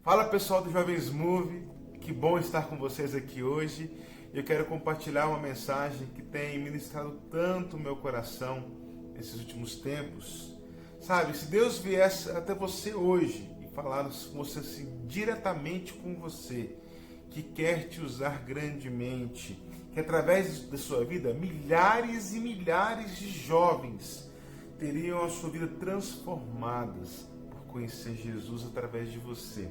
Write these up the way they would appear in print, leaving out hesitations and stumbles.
Fala pessoal do Jovens Move, que bom estar com vocês aqui hoje. Eu quero compartilhar uma mensagem que tem ministrado tanto o meu coração nesses últimos tempos. Sabe, se Deus viesse até você hoje e falasse com você assim, diretamente com você, que quer te usar grandemente, que através da sua vida, milhares e milhares de jovens teriam a sua vida transformadas por conhecer Jesus através de você.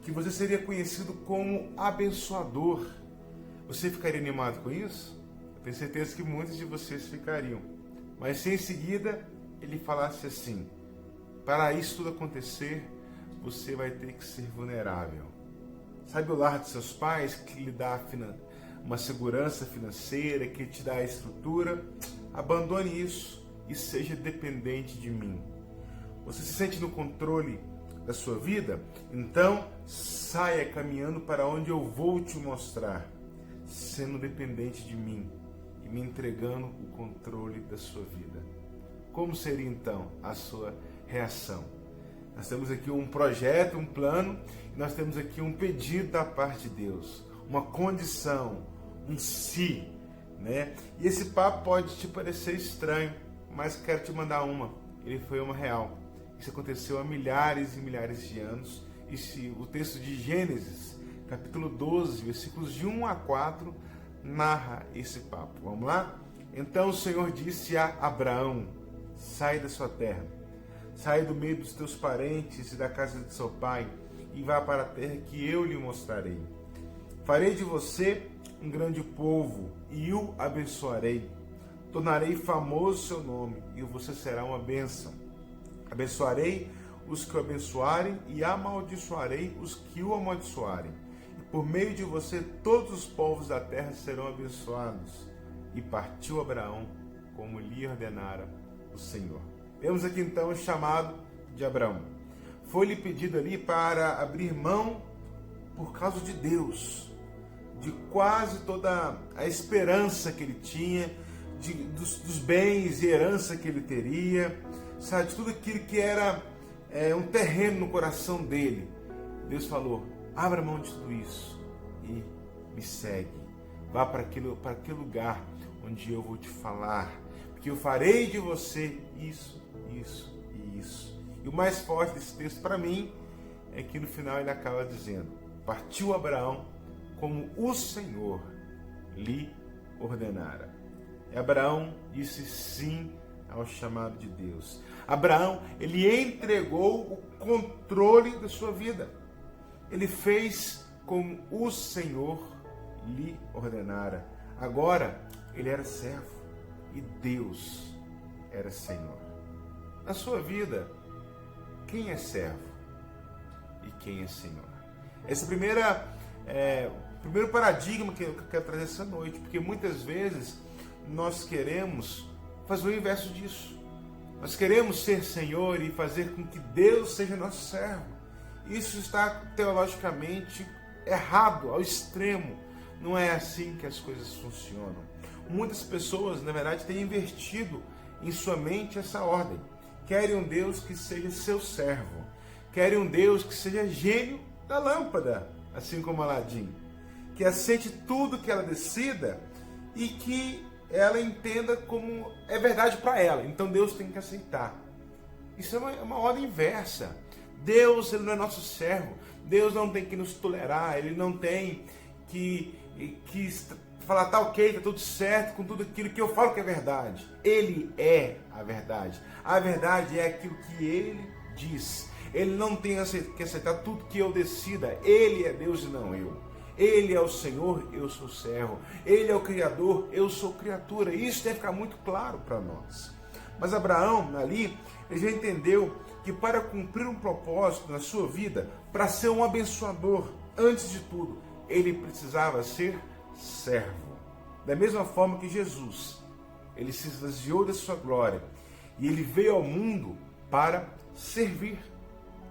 Que você seria conhecido como abençoador. Você ficaria animado com isso? Eu tenho certeza que muitos de vocês ficariam. Mas se em seguida ele falasse assim: para isso tudo acontecer, você vai ter que ser vulnerável. Sabe o lar de seus pais que lhe dá uma segurança financeira, que te dá a estrutura? Abandone isso e seja dependente de mim. Você se sente no controle da sua vida? Então saia caminhando para onde eu vou te mostrar, sendo dependente de mim e me entregando o controle da sua vida. Como seria então a sua reação? Nós temos aqui um projeto, um plano, e nós temos aqui um pedido da parte de Deus, uma condição, um se, né? E esse papo pode te parecer estranho, mas quero te mandar ele foi uma real. Isso aconteceu há milhares e milhares de anos. O texto de Gênesis, capítulo 12, versículos de 1 a 4, narra esse papo. Vamos lá? Então o Senhor disse a Abraão: sai da sua terra, sai do meio dos teus parentes e da casa de seu pai, e vá para a terra que eu lhe mostrarei. Farei de você um grande povo e o abençoarei. Tornarei famoso seu nome e você será uma bênção. Abençoarei os que o abençoarem e amaldiçoarei os que o amaldiçoarem. E por meio de você todos os povos da terra serão abençoados. E partiu Abraão como lhe ordenara o Senhor. Temos aqui então o chamado de Abraão. Foi-lhe pedido ali para abrir mão por causa de Deus, de quase toda a esperança que ele tinha, dos bens e herança que ele teria, sabe, de tudo aquilo que era um terreno no coração dele. Deus falou: abra mão de tudo isso e me segue. Vá para aquele lugar onde eu vou te falar, porque eu farei de você isso, isso e isso. E o mais forte desse texto para mim é que no final ele acaba dizendo: partiu Abraão como o Senhor lhe ordenara. E Abraão disse sim ao chamado de Deus. Abraão, ele entregou o controle da sua vida. Ele fez como o Senhor lhe ordenara. Agora, ele era servo e Deus era Senhor. Na sua vida, quem é servo e quem é Senhor? Esse é o primeiro paradigma que eu quero trazer essa noite, porque muitas vezes nós queremos fazer o inverso disso. Nós queremos ser Senhor e fazer com que Deus seja nosso servo. Isso está teologicamente errado, ao extremo. Não é assim que as coisas funcionam. Muitas pessoas, na verdade, têm invertido em sua mente essa ordem. Querem um Deus que seja seu servo. Querem um Deus que seja gênio da lâmpada, assim como Aladim. Que aceite tudo que ela decida e que ela entenda como é verdade para ela. Então Deus tem que aceitar. Isso é uma ordem inversa. Deus, ele não é nosso servo. Deus não tem que nos tolerar. Ele não tem que falar, tá ok, tá tudo certo com tudo aquilo que eu falo que é verdade. Ele é a verdade. A verdade é aquilo que ele diz. Ele não tem que aceitar tudo que eu decida. Ele é Deus e não eu. Ele é o Senhor, eu sou servo. Ele é o Criador, eu sou criatura. Isso deve ficar muito claro para nós. Mas Abraão, ali, ele já entendeu que para cumprir um propósito na sua vida, para ser um abençoador, antes de tudo, ele precisava ser servo. Da mesma forma que Jesus, ele se esvaziou da sua glória e ele veio ao mundo para servir.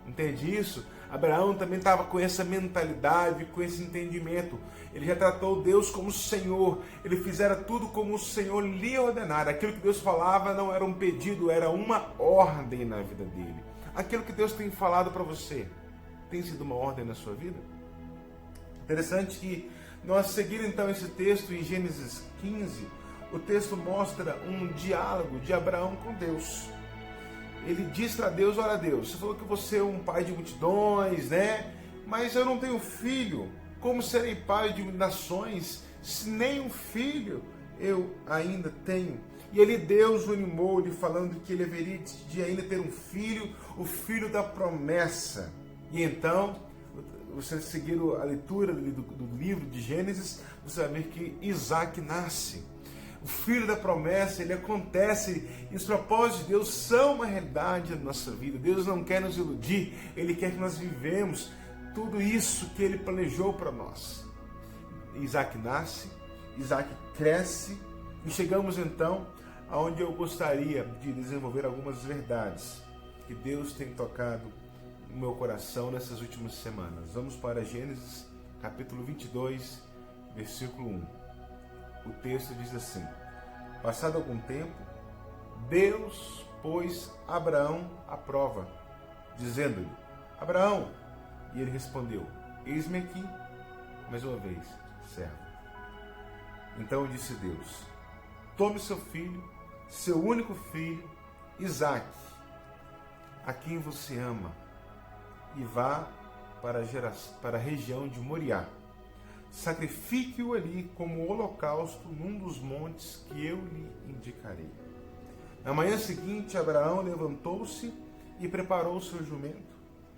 Entende isso? Abraão também estava com essa mentalidade, com esse entendimento. Ele já tratou Deus como Senhor. Ele fizera tudo como o Senhor lhe ordenara. Aquilo que Deus falava não era um pedido, era uma ordem na vida dele. Aquilo que Deus tem falado para você, tem sido uma ordem na sua vida? Interessante que, nós seguindo então esse texto em Gênesis 15, o texto mostra um diálogo de Abraão com Deus. Ele diz para Deus: olha Deus, você falou que você é um pai de multidões, né? Mas eu não tenho filho. Como serei pai de nações se nem um filho eu ainda tenho? E ali Deus o animou, lhe falando que ele haveria de ainda ter um filho, o filho da promessa. E então, você seguir a leitura do livro de Gênesis, você vai ver que Isaac nasce. O filho da promessa, ele acontece, e os propósitos de Deus são uma realidade na nossa vida. Deus não quer nos iludir, Ele quer que nós vivemos tudo isso que Ele planejou para nós. Isaac nasce, Isaac cresce, e chegamos então aonde eu gostaria de desenvolver algumas verdades que Deus tem tocado no meu coração nessas últimas semanas. Vamos para Gênesis capítulo 22, versículo 1. O texto diz assim: passado algum tempo, Deus pôs Abraão à prova, dizendo-lhe: Abraão. E ele respondeu: eis-me aqui. Mais uma vez: servo. Então disse Deus: tome seu filho, seu único filho, Isaque, a quem você ama, e vá para a região de Moriá. Sacrifique-o ali como holocausto num dos montes que eu lhe indicarei. Na manhã seguinte, Abraão levantou-se e preparou o seu jumento,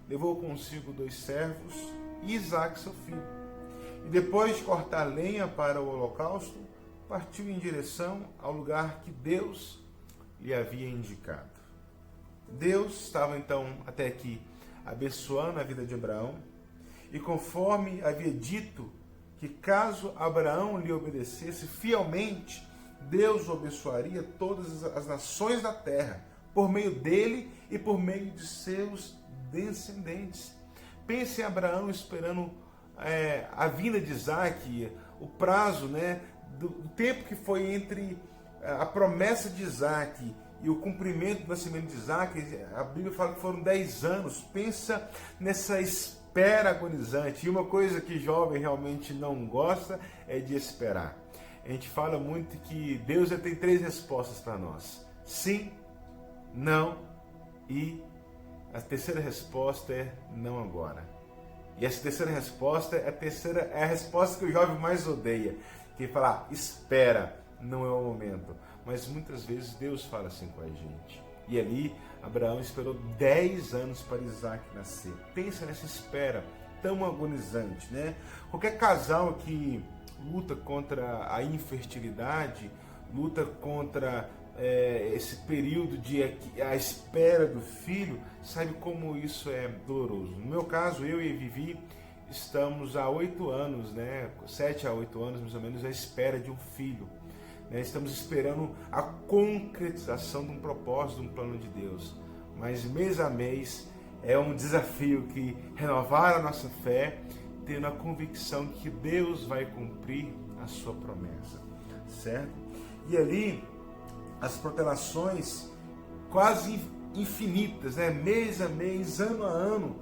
levou consigo 2 servos e Isaque, seu filho. E depois de cortar lenha para o holocausto, partiu em direção ao lugar que Deus lhe havia indicado. Deus estava então até aqui abençoando a vida de Abraão, e conforme havia dito que caso Abraão lhe obedecesse fielmente, Deus o abençoaria todas as nações da terra, por meio dele e por meio de seus descendentes. Pense em Abraão esperando a vinda de Isaque, o prazo, do tempo que foi entre a promessa de Isaque e o cumprimento do nascimento de Isaque. A Bíblia fala que foram 10 anos. Pensa nessa espera agonizante. E uma coisa que jovem realmente não gosta é de esperar. A gente fala muito que Deus já tem 3 respostas para nós: sim, não e a terceira resposta é não agora. E essa terceira resposta é a resposta que o jovem mais odeia, que fala: espera, não é o momento. Mas muitas vezes Deus fala assim com a gente. E ali Abraão esperou 10 anos para Isaque nascer. Pensa nessa espera tão agonizante, né? Qualquer casal que luta contra a infertilidade, luta contra esse período de a espera do filho, sabe como isso é doloroso. No meu caso, eu e a Vivi estamos há 8 anos, 7 a 8 anos mais ou menos, à espera de um filho. Estamos esperando a concretização de um propósito, de um plano de Deus. Mas mês a mês é um desafio que renovar a nossa fé, tendo a convicção que Deus vai cumprir a sua promessa, certo? E ali as protelações quase infinitas, mês a mês, ano a ano,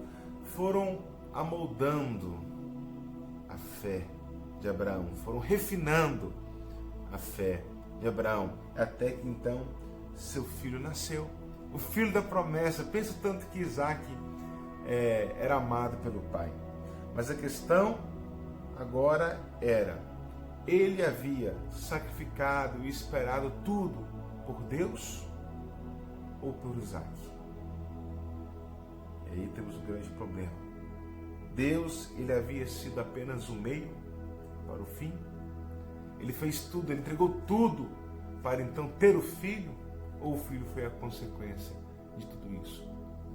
foram amoldando a fé de Abraão, foram refinando a fé de Abraão, até que então seu filho nasceu, o filho da promessa. Pensa tanto que Isaque era amado pelo pai, mas a questão agora era: ele havia sacrificado e esperado tudo por Deus ou por Isaque? E aí temos um grande problema. Deus, ele havia sido apenas o meio para o fim. Ele fez tudo, ele entregou tudo para então ter o filho, ou o filho foi a consequência de tudo isso?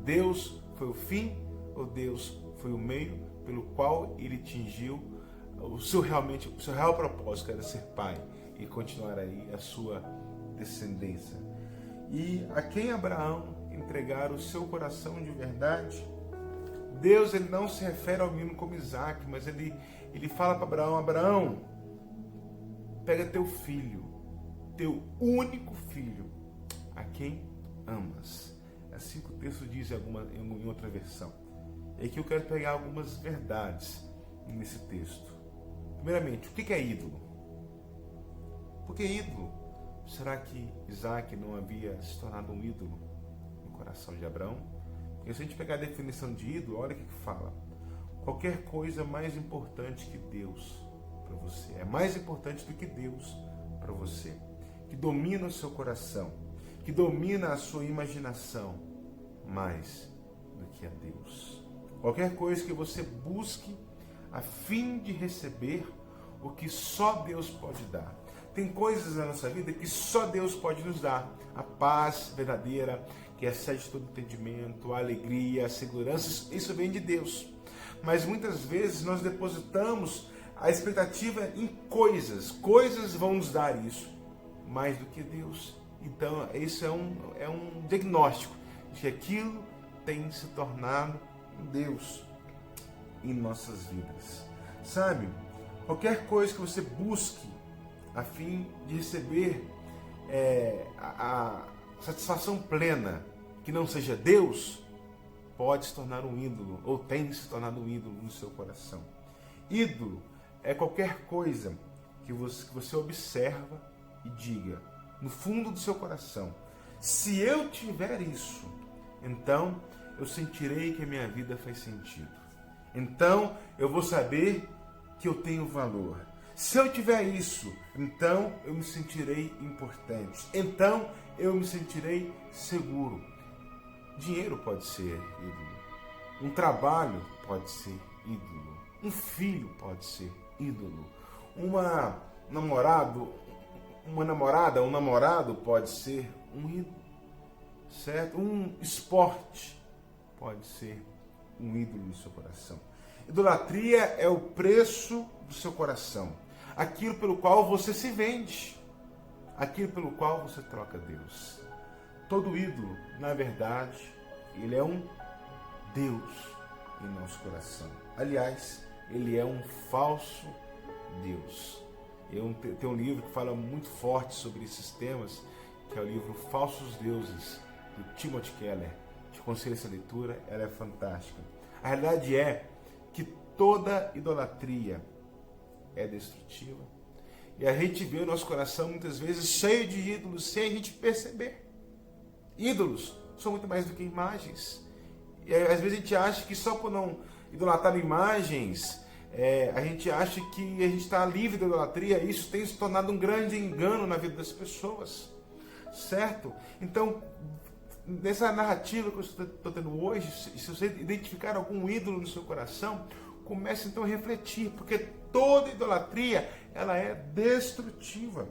Deus foi o fim ou Deus foi o meio pelo qual ele atingiu o seu real propósito, que era ser pai e continuar aí a sua descendência? E a quem Abraão entregar o seu coração de verdade, Deus, ele não se refere ao menino como Isaque, mas ele fala para Abraão: Abraão, pega teu filho, teu único filho, a quem amas. É assim que o texto diz em outra versão. E aqui eu quero pegar algumas verdades nesse texto. Primeiramente, o que é ídolo? Por que ídolo? Será que Isaac não havia se tornado um ídolo no coração de Abraão? Porque se a gente pegar a definição de ídolo, olha o que fala. Qualquer coisa mais importante que Deus para você. É mais importante do que Deus para você. Que domina o seu coração. Que domina a sua imaginação. Mais do que a Deus. Qualquer coisa que você busque a fim de receber o que só Deus pode dar. Tem coisas na nossa vida que só Deus pode nos dar. A paz verdadeira, que excede todo entendimento, a alegria, a segurança, isso vem de Deus. Mas muitas vezes nós depositamos a expectativa em coisas. Coisas vão nos dar isso, mais do que Deus. Então, isso é um diagnóstico de que aquilo tem se tornado Deus em nossas vidas. Sabe, qualquer coisa que você busque a fim de receber a satisfação plena que não seja Deus, pode se tornar um ídolo, ou tem se tornado um ídolo no seu coração. Ídolo é qualquer coisa que você observa e diga, no fundo do seu coração, se eu tiver isso, então eu sentirei que a minha vida faz sentido. Então eu vou saber que eu tenho valor. Se eu tiver isso, então eu me sentirei importante. Então eu me sentirei seguro. Dinheiro pode ser ídolo. Um trabalho pode ser ídolo. Um filho pode ser ídolo. Um namorado, um namorado pode ser um ídolo. Certo? Um esporte pode ser um ídolo no seu coração. Idolatria é o preço do seu coração. Aquilo pelo qual você se vende. Aquilo pelo qual você troca Deus. Todo ídolo, na verdade, ele é um Deus em nosso coração. Aliás, ele é um falso Deus. Tem um livro que fala muito forte sobre esses temas, que é o livro Falsos Deuses, do Timothy Keller. Te aconselho essa leitura, ela é fantástica. A realidade é que toda idolatria é destrutiva. E a gente vê o nosso coração muitas vezes cheio de ídolos sem a gente perceber. Ídolos são muito mais do que imagens. E às vezes a gente acha que só por não idolatrar imagens, a gente acha que a gente está livre da idolatria. Isso tem se tornado um grande engano na vida das pessoas. Certo? Então, nessa narrativa que eu estou tendo hoje, se você identificar algum ídolo no seu coração, comece então a refletir, porque toda idolatria ela é destrutiva.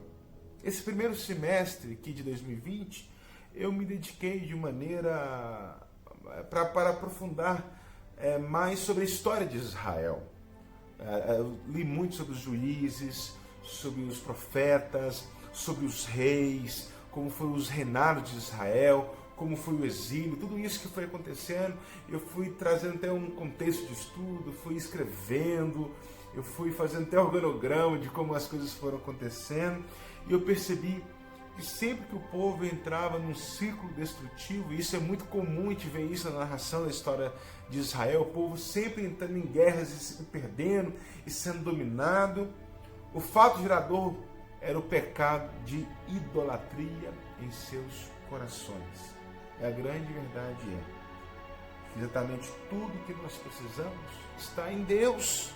Esse primeiro semestre aqui de 2020, eu me dediquei de maneira para aprofundar mais sobre a história de Israel. Eu li muito sobre os juízes, sobre os profetas, sobre os reis, como foram os reinados de Israel, como foi o exílio, tudo isso que foi acontecendo. Eu fui trazendo até um contexto de estudo, fui escrevendo, eu fui fazendo até organograma de como as coisas foram acontecendo, e eu percebi que sempre que o povo entrava num ciclo destrutivo, e isso é muito comum, a gente vê isso na narração da história de Israel, o povo sempre entrando em guerras e se perdendo e sendo dominado, o fato gerador era o pecado de idolatria em seus corações. E a grande verdade é que exatamente tudo que nós precisamos está em Deus.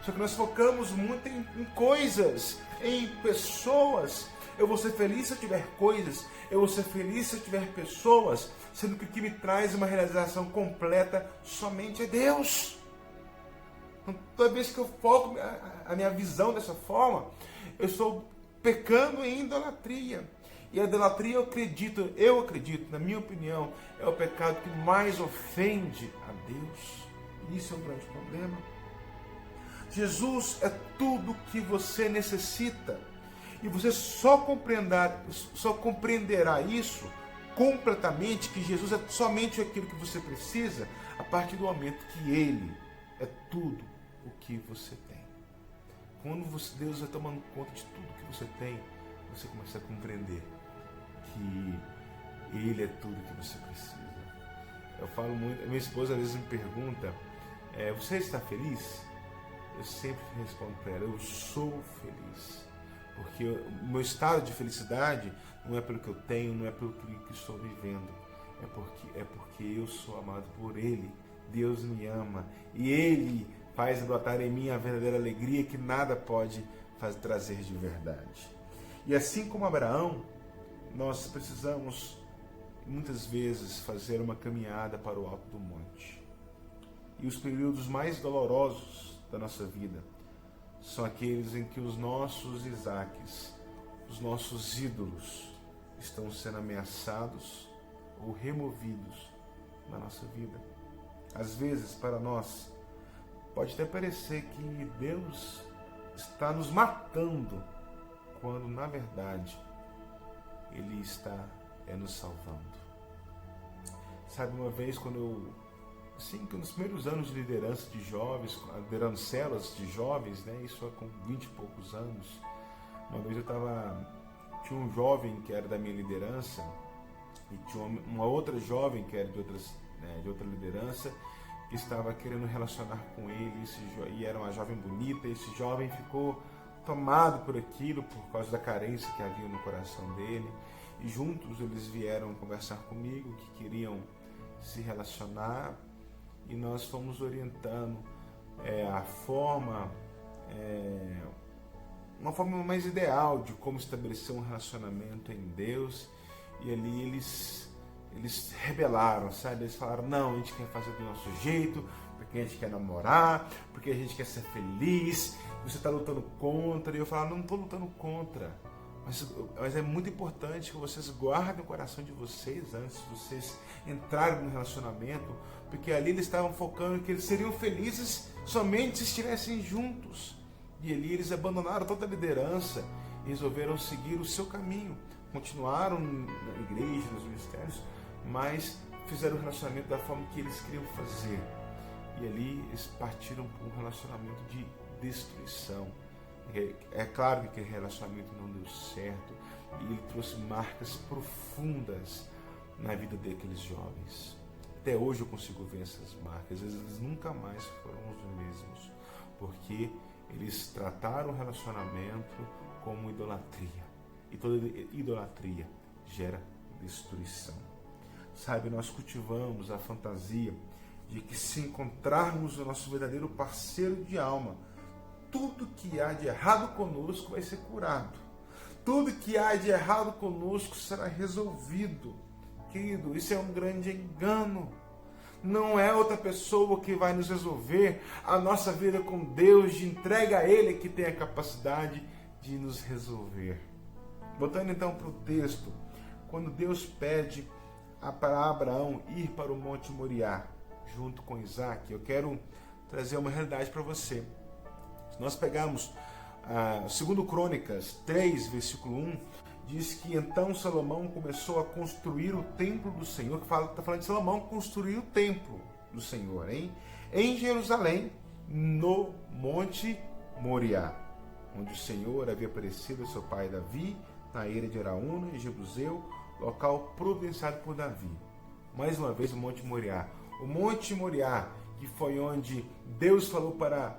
Só que nós focamos muito em coisas, em pessoas. Eu vou ser feliz se eu tiver coisas, eu vou ser feliz se eu tiver pessoas, sendo que o que me traz uma realização completa somente é Deus. Então, toda vez que eu foco a minha visão dessa forma, eu estou pecando em idolatria. E a idolatria, eu acredito, na minha opinião, é o pecado que mais ofende a Deus. E isso é um grande problema. Jesus é tudo que você necessita. E você só compreenderá isso completamente, que Jesus é somente aquilo que você precisa, a partir do momento que Ele é tudo o que você tem. Quando Deus vai tomando conta de tudo que você tem, você começa a compreender que Ele é tudo que você precisa. Eu falo muito, minha esposa às vezes me pergunta, você está feliz? Eu sempre respondo para ela, eu sou feliz. Porque o meu estado de felicidade não é pelo que eu tenho, não é pelo que estou vivendo. É porque eu sou amado por Ele. Deus me ama. E Ele faz brotar em mim a verdadeira alegria que nada pode trazer de verdade. E assim como Abraão, nós precisamos muitas vezes fazer uma caminhada para o alto do monte. E os períodos mais dolorosos da nossa vida são aqueles em que os nossos Isaques, os nossos ídolos, estão sendo ameaçados ou removidos na nossa vida. Às vezes, para nós, pode até parecer que Deus está nos matando, quando, na verdade, Ele está nos salvando. Sabe, uma vez quando que nos primeiros anos de liderança de jovens, liderando células de jovens, né, isso com 20 e poucos anos, uma vez tinha um jovem que era da minha liderança, e tinha uma outra jovem que era de outra liderança, que estava querendo relacionar com ele, e era uma jovem bonita, e esse jovem ficou tomado por aquilo, por causa da carência que havia no coração dele, e juntos eles vieram conversar comigo, que queriam se relacionar, e nós fomos orientando uma forma mais ideal de como estabelecer um relacionamento em Deus. E ali eles rebelaram, sabe? Eles falaram, não, a gente quer fazer do nosso jeito, porque a gente quer namorar, porque a gente quer ser feliz, você está lutando contra. E eu falava, não estou lutando contra, mas é muito importante que vocês guardem o coração de vocês antes de vocês entrarem no relacionamento, porque ali eles estavam focando que eles seriam felizes somente se estivessem juntos. E ali eles abandonaram toda a liderança e resolveram seguir o seu caminho. Continuaram na igreja, nos ministérios, mas fizeram o relacionamento da forma que eles queriam fazer. E ali eles partiram para um relacionamento de destruição. É claro que aquele relacionamento não deu certo e ele trouxe marcas profundas na vida daqueles jovens. Até hoje eu consigo ver essas marcas. Às vezes eles nunca mais foram os mesmos, porque eles trataram o relacionamento como idolatria. E toda idolatria gera destruição. Sabe, nós cultivamos a fantasia de que se encontrarmos o nosso verdadeiro parceiro de alma, tudo que há de errado conosco vai ser curado. Tudo que há de errado conosco será resolvido. Querido, isso é um grande engano. Não é outra pessoa que vai nos resolver a nossa vida com Deus, de entrega a Ele que tem a capacidade de nos resolver. Voltando então para o texto, quando Deus pede para Abraão ir para o Monte Moriá, junto com Isaac, eu quero trazer uma realidade para você. Se nós pegarmos 2 Crônicas 3, versículo 1, diz que então Salomão começou a construir o templo do Senhor, está falando de Salomão construir o templo do Senhor, em Jerusalém, no Monte Moriá, onde o Senhor havia aparecido a seu pai Davi, na eira de Araúna e Jebuseu, local providenciado por Davi. Mais uma vez o Monte Moriá. O Monte Moriá, que foi onde Deus falou para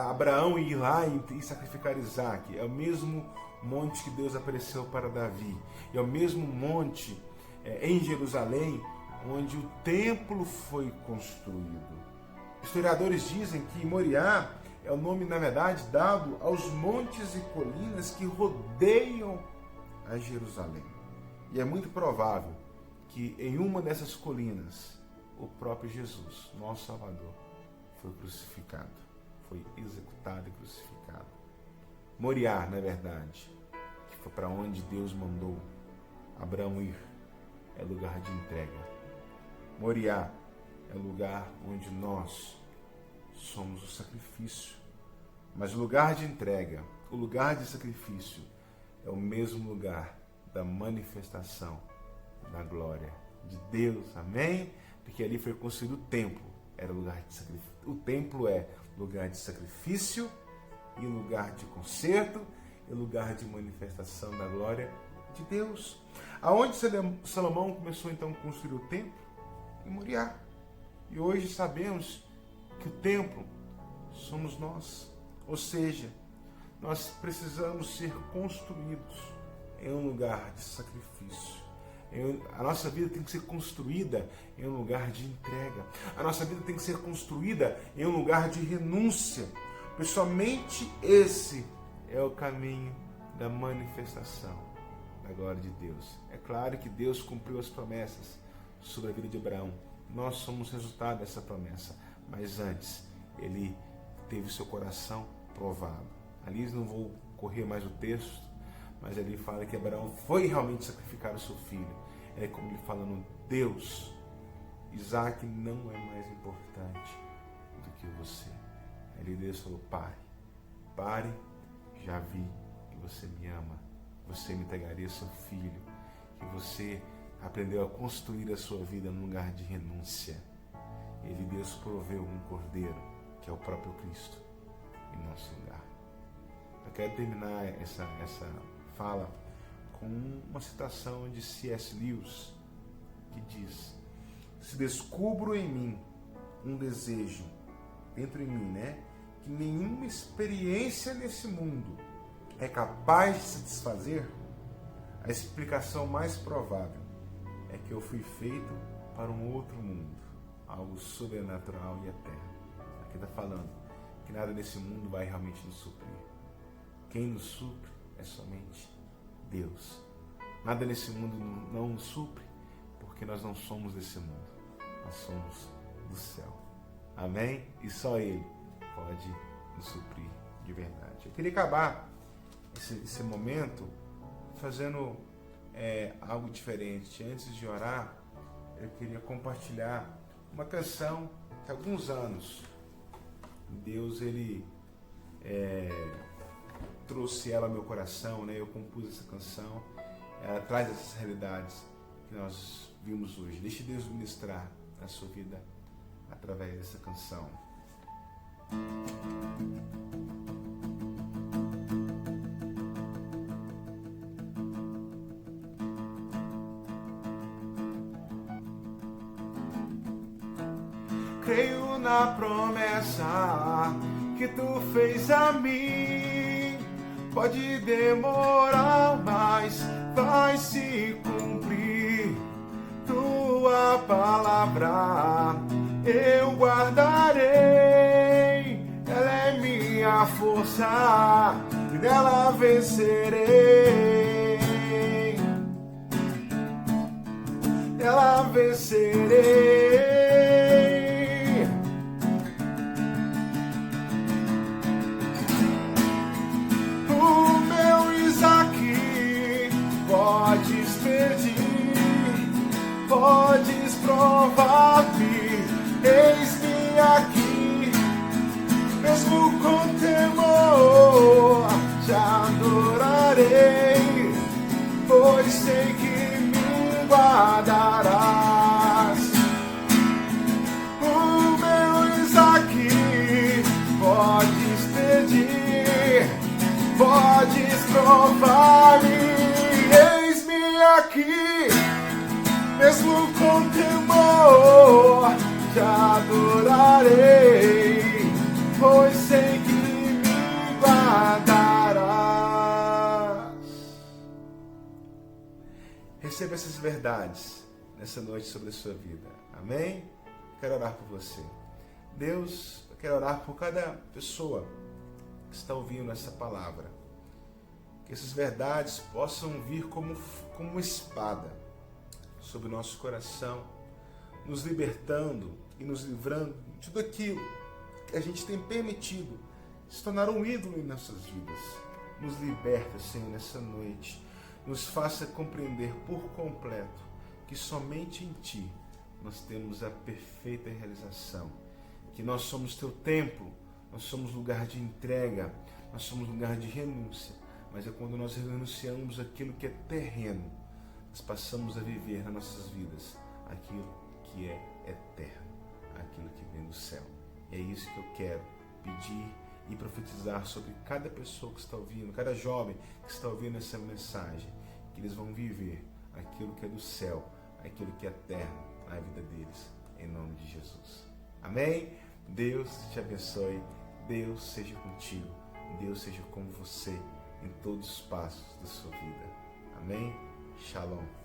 Abraão ir lá e sacrificar Isaac, é o mesmo monte que Deus apareceu para Davi. É o mesmo monte em Jerusalém onde o templo foi construído. Historiadores dizem que Moriá é o nome, na verdade, dado aos montes e colinas que rodeiam a Jerusalém. E é muito provável que em uma dessas colinas o próprio Jesus, nosso Salvador, foi crucificado, foi executado e crucificado. Moriá, na verdade, que foi para onde Deus mandou Abraão ir, é lugar de entrega. Moriá é o lugar onde nós somos o sacrifício. Mas o lugar de entrega, o lugar de sacrifício, é o mesmo lugar da manifestação da glória de Deus. Amém? Porque ali foi construído o templo. Era lugar de sacrifício. O templo é lugar de sacrifício e lugar de concerto e lugar de manifestação da glória de Deus. Aonde Salomão começou então a construir o templo? em Moriá. E hoje sabemos que o templo somos nós. Ou seja, nós precisamos ser construídos em um lugar de sacrifício. A nossa vida tem que ser construída em um lugar de entrega. A nossa vida tem que ser construída em um lugar de renúncia. Pois somente esse é o caminho da manifestação da glória de Deus. É claro que Deus cumpriu as promessas sobre a vida de Abraão. Nós somos resultado dessa promessa. Mas antes, ele teve seu coração provado. Ali não vou correr mais o texto, mas ali fala que Abraão foi realmente sacrificar o seu filho. É como ele falando, Deus, Isaac não é mais importante do que você. Aí Deus falou, pare, já vi que você me ama, você me entregaria seu filho, que você aprendeu a construir a sua vida num lugar de renúncia. Ele, Deus, proveu um cordeiro, que é o próprio Cristo, em nosso lugar. Eu quero terminar essa fala com uma citação de C.S. Lewis, que diz: se descubro em mim um desejo dentro de mim, que nenhuma experiência nesse mundo é capaz de satisfazer, a explicação mais provável é que eu fui feito para um outro mundo, algo sobrenatural e eterno. Aqui está falando que nada nesse mundo vai realmente nos suprir. Quem nos supre é somente Deus. Nada nesse mundo não nos supre, porque nós não somos desse mundo. Nós somos do céu. Amém? E só Ele pode nos suprir de verdade. Eu queria acabar esse momento fazendo algo diferente. Antes de orar, eu queria compartilhar uma canção que há alguns anos Deus ele trouxe ela ao meu coração, eu compus essa canção. Ela traz essas realidades que nós vimos hoje. Deixe Deus ministrar a sua vida através dessa canção. Creio na promessa que tu fez a mim. Pode demorar, mas vai se cumprir. Tua palavra eu guardarei. Ela é minha força e dela vencerei. Dela vencerei. Podes pedir, podes provar-me, eis-me aqui, mesmo com temor, te adorarei, pois sei que me guardarás. O meu Isaac, podes pedir, podes provar-me, aqui, mesmo com temor, te adorarei, pois sei que me guardarás. Receba essas verdades nessa noite sobre a sua vida. Amém? Quero orar por você. Deus, eu quero orar por cada pessoa que está ouvindo essa palavra. Que essas verdades possam vir como uma espada sobre o nosso coração, nos libertando e nos livrando de tudo aquilo que a gente tem permitido se tornar um ídolo em nossas vidas. Nos liberta, Senhor, nessa noite. Nos faça compreender por completo que somente em Ti nós temos a perfeita realização. Que nós somos Teu templo, nós somos lugar de entrega, nós somos lugar de renúncia. Mas é quando nós renunciamos aquilo que é terreno, nós passamos a viver nas nossas vidas aquilo que é eterno, aquilo que vem do céu. E é isso que eu quero pedir e profetizar sobre cada pessoa que está ouvindo, cada jovem que está ouvindo essa mensagem, que eles vão viver aquilo que é do céu, aquilo que é eterno na vida deles, em nome de Jesus. Amém? Deus te abençoe, Deus seja contigo, Deus seja com você em todos os passos da sua vida. Amém? Shalom.